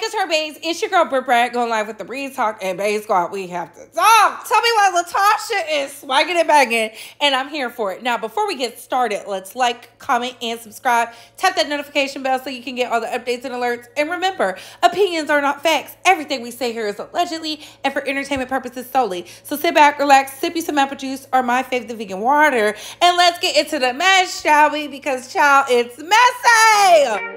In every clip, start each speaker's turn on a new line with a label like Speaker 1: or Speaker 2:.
Speaker 1: is her Bays. It's your girl, Britt Brad, going live with the Breeze Talk and Bays Squad. We have to talk. Tell me why LaTocha is swagging it banging, and I'm here for it. Now, before we get started, let's like, comment, and subscribe. Tap that notification bell so you can get all the updates and alerts. And remember, opinions are not facts. Everything we say here is allegedly and for entertainment purposes solely. So sit back, relax, sip you some apple juice or my favorite, the vegan water, and let's get into the mess, shall we? Because, child, it's messy.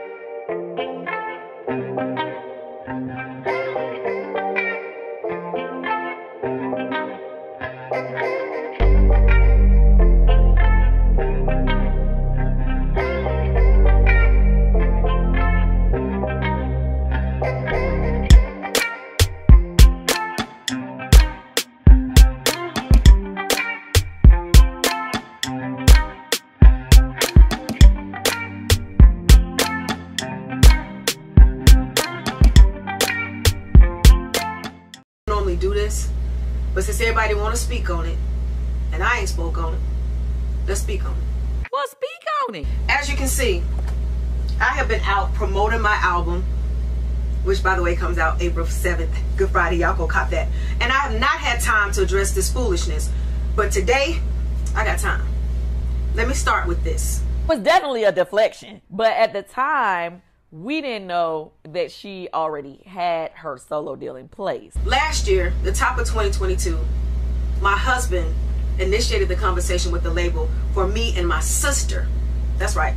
Speaker 2: Do this, but since everybody want to speak on it and I ain't spoke on it, let's speak on it.
Speaker 1: Well, speak on it.
Speaker 2: As you can see, I have been out promoting my album, which by the way comes out April 7th, Good Friday. Y'all go cop that. And I have not had time to address this foolishness, but today I got time. Let me start with this.
Speaker 3: It was definitely a deflection, but at the time we didn't know that she already had her solo deal in place.
Speaker 2: Last year, the top of 2022, my husband initiated the conversation with the label for me and my sister, that's right,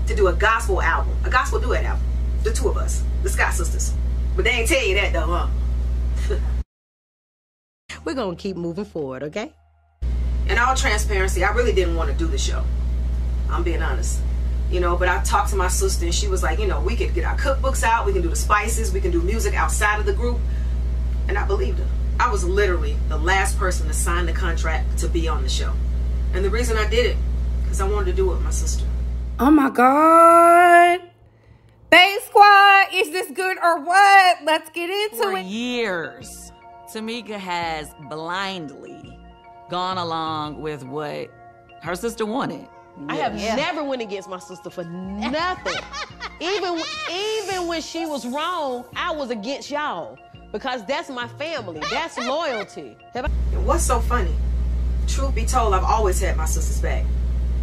Speaker 2: to do a gospel album, a gospel duet album, the two of us, the Scott sisters. But they ain't tell you that though, huh?
Speaker 4: We're gonna keep moving forward, okay?
Speaker 2: In all transparency, I really didn't want to do the show. I'm being honest. You know, but I talked to my sister and she was like, you know, we could get our cookbooks out, we can do the spices, we can do music outside of the group. And I believed her. I was literally the last person to sign the contract to be on the show. And the reason I did it, because I wanted to do it with my sister.
Speaker 1: Oh my God. Bays Squad, is this good or what? Let's get into
Speaker 3: For
Speaker 1: it.
Speaker 3: years, Tamika has blindly gone along with what her sister wanted.
Speaker 4: I have never went against my sister for nothing. even when she was wrong, I was against y'all because that's my family. That's loyalty.
Speaker 2: And what's so funny? Truth be told, I've always had my sister's back.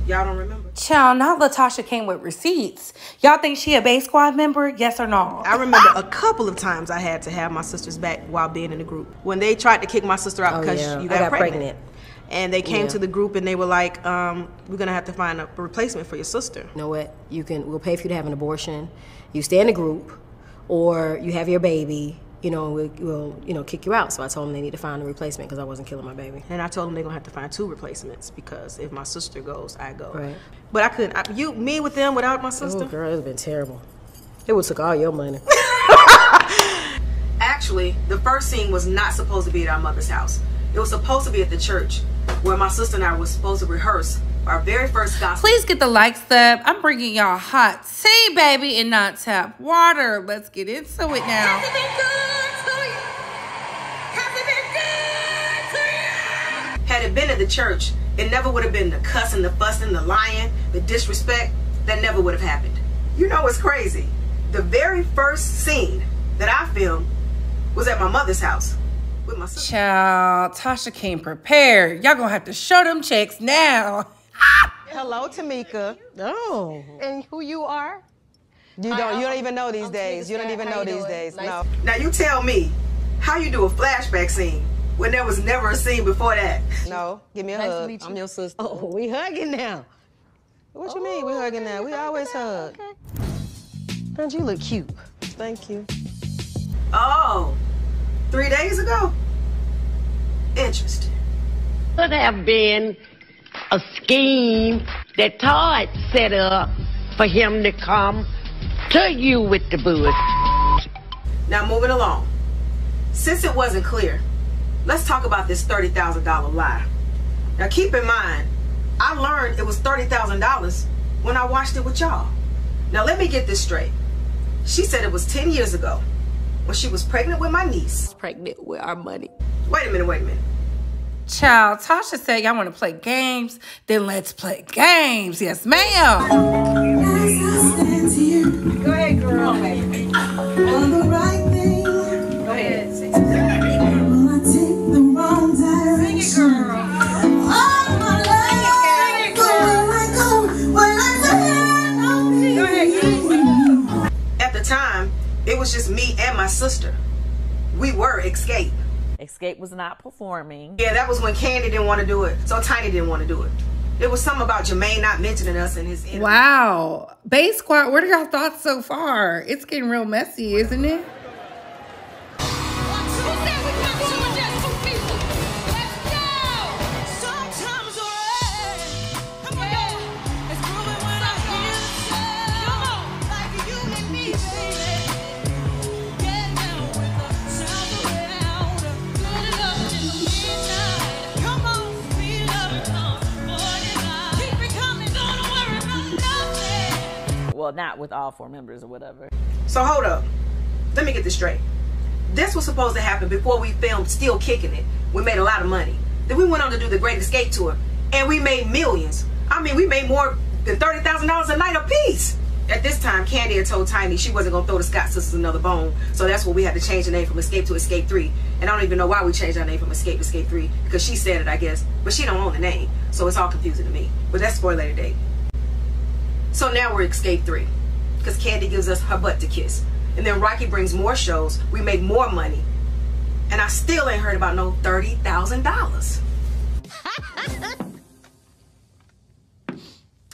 Speaker 2: Y'all don't remember?
Speaker 1: Child, now LaTocha came with receipts. Y'all think she a Bays Squad member? Yes or no?
Speaker 2: I remember a couple of times I had to have my sister's back while being in the group. When they tried to kick my sister out because you got pregnant. And they came to the group and they were like, we're gonna have to find a replacement for your sister.
Speaker 4: You know what? We'll pay for you to have an abortion. You stay in the group, or you have your baby. You know, we'll kick you out. So I told them they need to find a replacement because I wasn't killing my baby.
Speaker 2: And I told them they're gonna have to find 2 replacements because if my sister goes, I go.
Speaker 4: Right.
Speaker 2: But I couldn't. Me with them without my sister.
Speaker 4: Oh, girl, it's been terrible. It would took all your money.
Speaker 2: Actually, the first scene was not supposed to be at our mother's house. It was supposed to be at the church where my sister and I were supposed to rehearse our very first gospel.
Speaker 1: Please get the likes up. I'm bringing y'all hot tea, baby, and not tap water. Let's get into it now.
Speaker 2: Has it been good to you? Has it been good to you? Had it been at the church, it never would have been the cussing, the fussing, the lying, the disrespect. That never would have happened. You know what's crazy? The very first scene that I filmed was at my mother's house. With my sister.
Speaker 1: Child, Tasha came prepared. Y'all gonna have to show them checks now.
Speaker 5: Hello, Tamika.
Speaker 4: Oh.
Speaker 5: And who you are? You don't even know these days. You don't even know these days.
Speaker 4: Nice.
Speaker 5: No.
Speaker 2: Now you tell me how you do a flashback scene when there was never a scene before that.
Speaker 5: No. Give me a hug. I'm your sister.
Speaker 4: Oh, we hugging now.
Speaker 5: What you mean we hugging now? We always hug. Don't you look cute? Thank you.
Speaker 2: Oh, 3 days ago? Interesting.
Speaker 6: Could have been a scheme that Todd set up for him to come to you with the bush.
Speaker 2: Now moving along. Since it wasn't clear, let's talk about this $30,000 lie. Now keep in mind, I learned it was $30,000 when I watched it with y'all. Now let me get this straight. She said it was 10 years ago when she was pregnant with my niece.
Speaker 4: Pregnant with our money.
Speaker 2: Wait a minute.
Speaker 1: Child, Tasha said y'all want to play games, then let's play games. Yes, ma'am.
Speaker 2: Go ahead, girl. It was just me and my sister. We were Escape.
Speaker 3: Escape was not performing.
Speaker 2: Yeah, that was when Candy didn't want to do it. So Tiny didn't want to do it. It was something about Jermaine not mentioning us in his interview.
Speaker 1: Wow. Bass Squad, what are y'all thoughts so far? It's getting real messy, isn't it?
Speaker 3: Well, not with all 4 members or whatever.
Speaker 2: So hold up. Let me get this straight. This was supposed to happen before we filmed Still Kicking It. We made a lot of money. Then we went on to do the Great Escape Tour. And we made millions. I mean, we made more than $30,000 a night a piece. At this time, Candy had told Tiny she wasn't going to throw the Scott sisters another bone. So that's what we had to change the name from Escape to Escape 3. And I don't even know why we changed our name from Escape to Escape 3. Because she said it, I guess. But she don't own the name. So it's all confusing to me. But that's for a later date. So now we're Escape 3. Because Candy gives us her butt to kiss. And then Rocky brings more shows. We make more money. And I still ain't heard about no $30,000.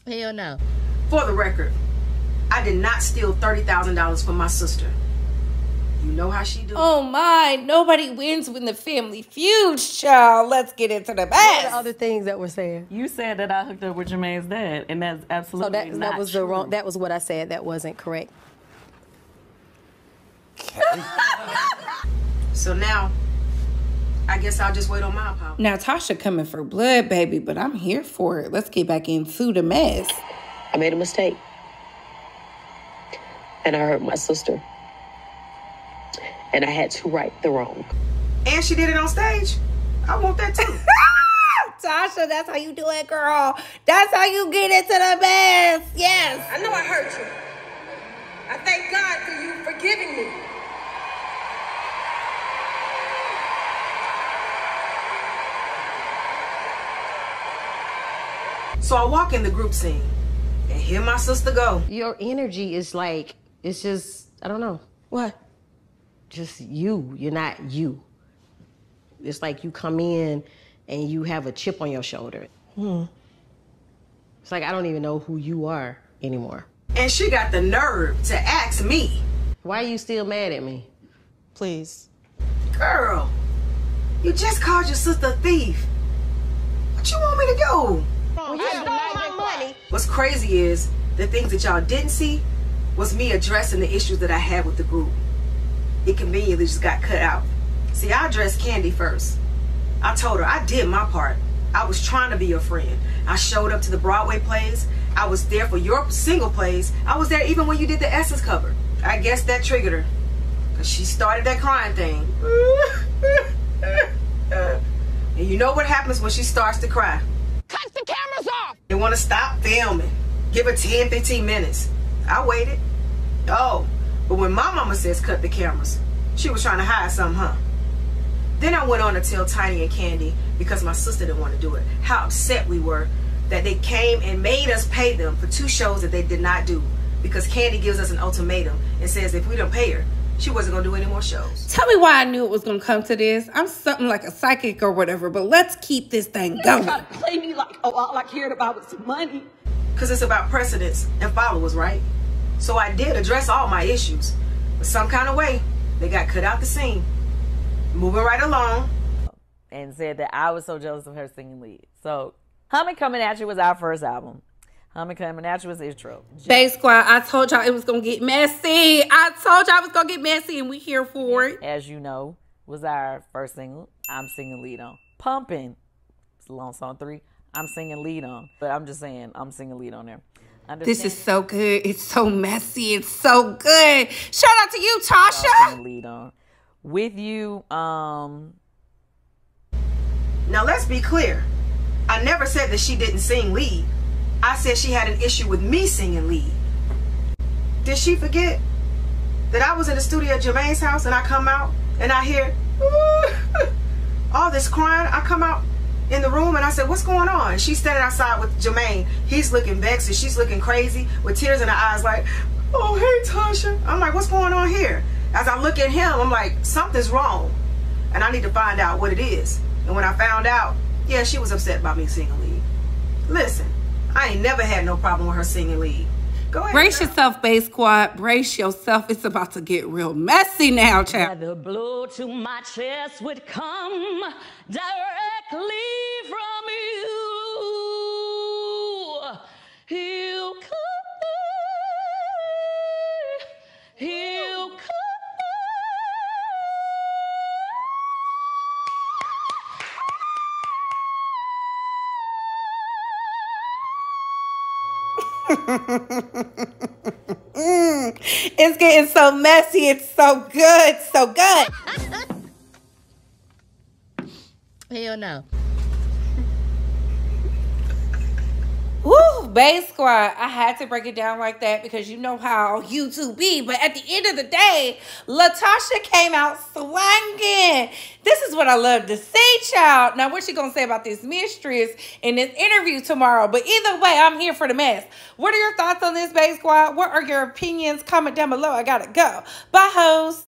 Speaker 7: Hell no.
Speaker 2: For the record, I did not steal $30,000 from my sister. You know how she do.
Speaker 1: Oh my, nobody wins when the family feuds, child. Let's get into the best.
Speaker 5: What are the other things that were said?
Speaker 3: You said that I hooked up with Jermaine's dad, and that's absolutely
Speaker 5: So that was
Speaker 3: true.
Speaker 5: the wrong. That was what I said. That wasn't correct.
Speaker 2: So now, I guess I'll just wait on my apology.
Speaker 1: Now, Tasha coming for blood, baby, but I'm here for it. Let's get back into the mess.
Speaker 8: I made a mistake. And I hurt my sister. And I had to right the wrong.
Speaker 2: And she did it on stage. I want that too.
Speaker 1: Tasha, that's how you do it, girl. That's how you get into the mess. Yes.
Speaker 9: I know I hurt you. I thank God for you forgiving me.
Speaker 2: So I walk in the group scene and hear my sister go.
Speaker 4: Your energy is like, it's just, I don't know. What? Just you. You're not you. It's like you come in and you have a chip on your shoulder. It's like I don't even know who you are anymore.
Speaker 2: And she got the nerve to ask me.
Speaker 4: Why are you still mad at me?
Speaker 5: Please.
Speaker 2: Girl, you just called your sister a thief. What you want me to do?
Speaker 4: Well, you stole my money.
Speaker 2: What's crazy is the things that y'all didn't see was me addressing the issues that I had with the group. It conveniently just got cut out. See, I addressed Candy first. I told her I did my part. I was trying to be your friend. I showed up to the Broadway plays. I was there for your single plays. I was there even when you did the Essence cover. I guess that triggered her. Because she started that crying thing. And you know what happens when she starts to cry?
Speaker 6: Cut the cameras off!
Speaker 2: They want to stop filming. Give her 10, 15 minutes. I waited. Oh, but when my mama says cut the cameras, she was trying to hide something, huh? Then I went on to tell Tiny and Candy, because my sister didn't want to do it, how upset we were that they came and made us pay them for 2 shows that they did not do. Because Candy gives us an ultimatum and says if we don't pay her, she wasn't going to do any more shows.
Speaker 1: Tell me why I knew it was going to come to this. I'm something like a psychic or whatever, but let's keep this thing going.
Speaker 9: Try to play me like, oh, all I cared about was money.
Speaker 2: Because it's about precedence and followers, right? So I did address all my issues. But some kind of way, they got cut out the scene. Moving right along.
Speaker 3: And said that I was so jealous of her singing lead. So, Humming Coming At You was our first album. Humming Coming At You was intro.
Speaker 1: Bass Squad, I told y'all it was going to get messy. I told y'all it was going to get messy, and we here for it.
Speaker 3: As you know, was our first single. I'm singing lead on. Pumping. It's a long song 3. I'm singing lead on. But I'm just saying, I'm singing lead on there.
Speaker 1: This is so good. It's so messy. It's so good. Shout out to you, Tasha.
Speaker 3: I'm singing lead on. With You,
Speaker 2: Now let's be clear. I never said that she didn't sing lead. I said she had an issue with me singing lead. Did she forget that I was in the studio at Jermaine's house and I come out and I hear all this crying? I come out in the room and I said, what's going on? She's standing outside with Jermaine. He's looking vexed and she's looking crazy with tears in her eyes like, oh, hey, Tasha. I'm like, what's going on here? As I look at him, I'm like, something's wrong. And I need to find out what it is. And when I found out, yeah, she was upset about me singing lead. Listen, I ain't never had no problem with her singing lead. Go ahead.
Speaker 1: Brace yourself, Bass Squad. Brace yourself. It's about to get real messy now, child.
Speaker 7: The blow to my chest would come directly from you. He'll come, he'll come.
Speaker 1: It's getting so messy. It's so good. So good.
Speaker 7: Hell no.
Speaker 1: Woo, Bass Squad. I had to break it down like that because you know how YouTube be. But at the end of the day, LaTocha came out swanging. This is what I love to see, child. Now, what she gonna say about this mistress in this interview tomorrow? But either way, I'm here for the mess. What are your thoughts on this, Bass Squad? What are your opinions? Comment down below. I gotta go. Bye, hoes.